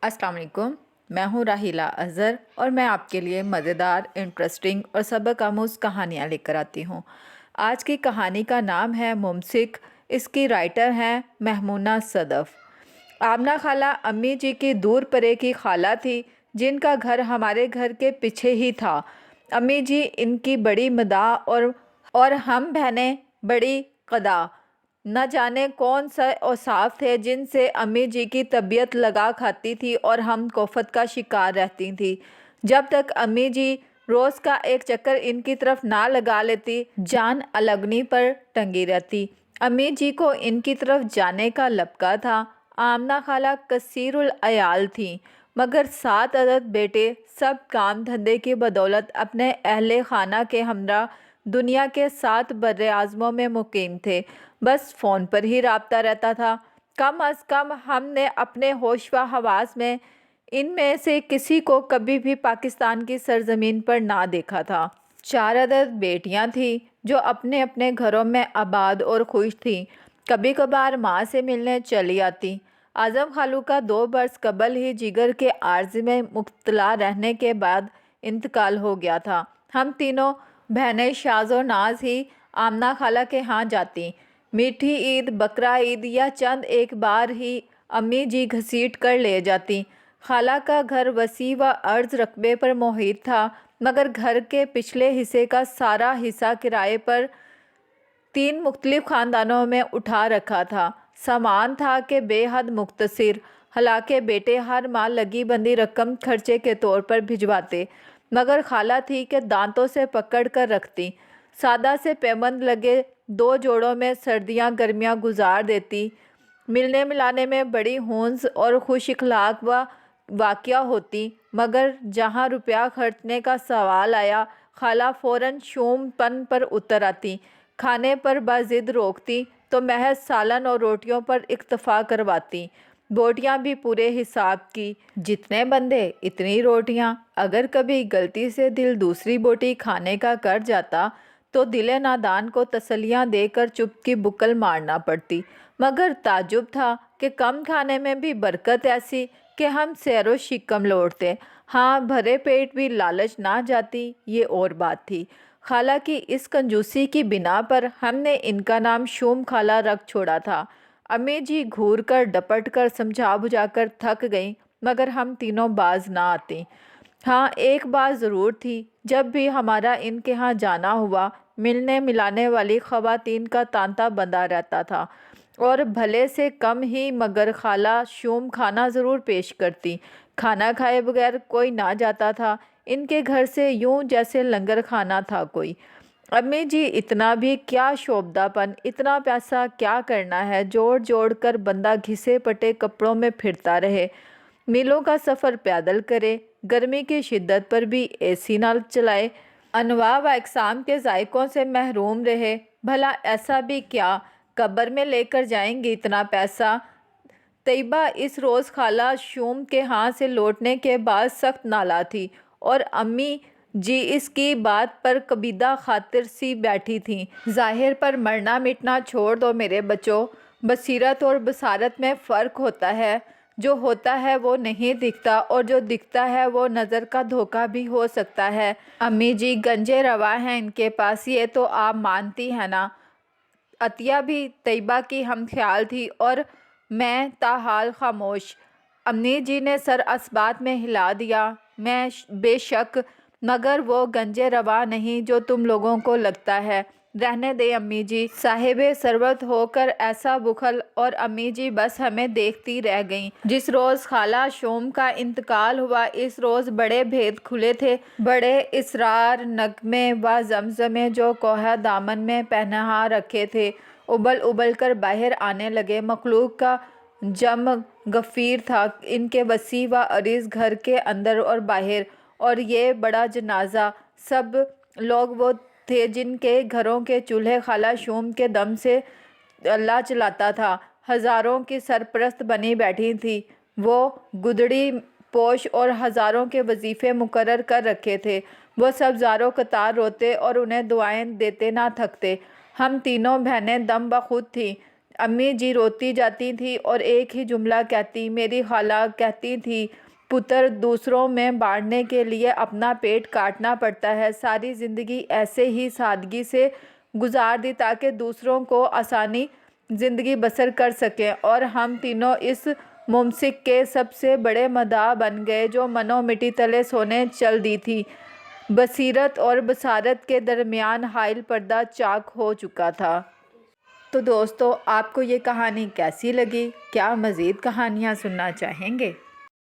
अस्सलाम वालेकुम। मैं हूँ राहिला अज़हर और मैं आपके लिए मज़ेदार, इंटरेस्टिंग और सबक आमूज़ कहानियाँ लेकर आती हूँ। आज की कहानी का नाम है मुमसिक। इसकी राइटर हैं महमूना सदफ़। आमना खाला अम्मी जी की दूर परे की खाला थी, जिनका घर हमारे घर के पीछे ही था। अम्मी जी इनकी बड़ी मदाह और हम बहनें बड़ी कदा। न जाने कौन सा औसाफ थे जिनसे अम्मी जी की तबीयत लगा खाती थी और हम कोफत का शिकार रहती थी। जब तक अम्मी जी रोज़ का एक चक्कर इनकी तरफ ना लगा लेती, जान अलगनी पर टंगी रहती। अम्मी जी को इनकी तरफ जाने का लपका था। आमना खाला कसीरुल अयाल थी, मगर 7 अदद बेटे सब काम धंधे की बदौलत अपने अहले खाना के हमरा दुनिया के 7 बर्रे आज़मों में मुकीम थे। बस फ़ोन पर ही राब्ता रहता था। कम अज़ कम हमने अपने होश व हवास में इनमें से किसी को कभी भी पाकिस्तान की सरज़मीन पर ना देखा था। 4 अदद बेटियां थीं जो अपने अपने घरों में आबाद और खुश थीं। कभी कभार माँ से मिलने चली आती। आज़म खालू का 2 बरस कबल ही जिगर के आर्ज़ में मुब्तला रहने के बाद इंतकाल हो गया था। हम तीनों बहनें शाज़ और नाज ही आमना खाला के यहाँ जाती। मीठी ईद, बकरा ईद या चंद एक बार ही अम्मी जी घसीट कर ले जाती। खाला का घर वसी व अर्ज रकबे पर मोहित था, मगर घर के पिछले हिस्से का सारा हिस्सा किराए पर 3 मुख्तलिफ ख़ानदानों में उठा रखा था। सामान था कि बेहद मुख्तसर। हालांकि बेटे हर माह लगी बंदी रकम खर्चे के तौर पर भिजवाते, मगर खाला थी कि दांतों से पकड़ कर रखती। सादा से पैबंद लगे 2 जोड़ों में सर्दियां गर्मियां गुजार देती। मिलने मिलाने में बड़ी हौंस और खुश इखलाक व वाक़िया होती, मगर जहाँ रुपया खर्चने का सवाल आया, खाला फ़ौरन शूमपन पर उतर आती। खाने पर बाज़िद रोकती तो महज सालन और रोटियों पर इक्तफ़ा करवाती। बोटियां भी पूरे हिसाब की, जितने बंदे इतनी रोटियां। अगर कभी गलती से दिल दूसरी बोटी खाने का कर जाता तो दिले नादान को तसलियां देकर चुप की बुक्कल मारना पड़ती। मगर ताजुब था कि कम खाने में भी बरकत ऐसी कि हम सैरो शिकम लौटते। हाँ, भरे पेट भी लालच ना जाती, ये और बात थी। खाला की इस कंजूसी की बिना पर हमने इनका नाम शूम खाला रख छोड़ा था। अम्मी जी घूर कर डपट कर समझा बुझा कर थक गईं, मगर हम तीनों बाज ना आती। हाँ, एक बात ज़रूर थी, जब भी हमारा इनके यहाँ जाना हुआ, मिलने मिलाने वाली ख़वातीन का तांता बंधा रहता था और भले से कम ही, मगर खाला शूम खाना ज़रूर पेश करती। खाना खाए बगैर कोई ना जाता था इनके घर से, यूं जैसे लंगर खाना था कोई। अम्मी जी इतना भी क्या शोभदापन, इतना पैसा क्या करना है, जोड़ जोड़ कर बंदा घिसे पटे कपड़ों में फिरता रहे, मीलों का सफ़र पैदल करे, गर्मी की शिद्दत पर भी एसी ना चलाए, अनवा व अक़साम के जायकों से महरूम रहे। भला ऐसा भी क्या कब्र में लेकर जाएंगे इतना पैसा। तैयबा इस रोज़ खाला शूम के यहाँ से लौटने के बाद सख्त नाला थी और अम्मी जी इसकी बात पर कबीदा खातिर सी बैठी थीं। ज़ाहिर पर मरना मिटना छोड़ दो मेरे बच्चों, बसीरत और बसारत में फ़र्क होता है। जो होता है वो नहीं दिखता और जो दिखता है वो नज़र का धोखा भी हो सकता है। अम्मी जी गंजे रवा हैं इनके पास, ये तो आप मानती हैं ना। अतिया भी तैयबा की हम ख्याल थी और मैं ताहाल खामोश। अम्मी जी ने सर असबात में हिला दिया। मैं बेशक, मगर वो गंजे रवा नहीं जो तुम लोगों को लगता है। रहने दे अम्मी जी, साहिबे सरवत होकर ऐसा बुखल। और अम्मी जी बस हमें देखती रह गईं। जिस रोज़ खाला शोम का इंतकाल हुआ, इस रोज़ बड़े भेद खुले थे। बड़े इसरार नगमे व जमजमे जो कोहा दामन में पहना रखे थे, उबल उबल कर बाहर आने लगे। मखलूक का जम गफ़ीर था इनके वसी व अरीज़ घर के अंदर और बाहर। और ये बड़ा जनाजा सब लोग वो थे जिनके घरों के चूल्हे खाला शूम के दम से अल्लाह चलाता था। हज़ारों की सरपरस्त बनी बैठी थी वो, गुदड़ी पोश, और हज़ारों के वजीफ़े मुकर्रर कर रखे थे। वो सब ज़ारो कतार रोते और उन्हें दुआएं देते ना थकते। हम तीनों बहनें दम बखुद थीं। अम्मी जी रोती जाती थी और एक ही जुमला कहती। मेरी खाला कहती थी, पुत्र दूसरों में बांटने के लिए अपना पेट काटना पड़ता है। सारी ज़िंदगी ऐसे ही सादगी से गुजार दी ताकि दूसरों को आसानी ज़िंदगी बसर कर सकें, और हम तीनों इस मुमसिक के सबसे बड़े मदाह बन गए जो मनो मिट्टी तले सोने चल दी थी। बसीरत और बसारत के दरमियान हाइल पर्दा चाक हो चुका था। तो दोस्तों, आपको ये कहानी कैसी लगी? क्या मज़ीद कहानियाँ सुनना चाहेंगे?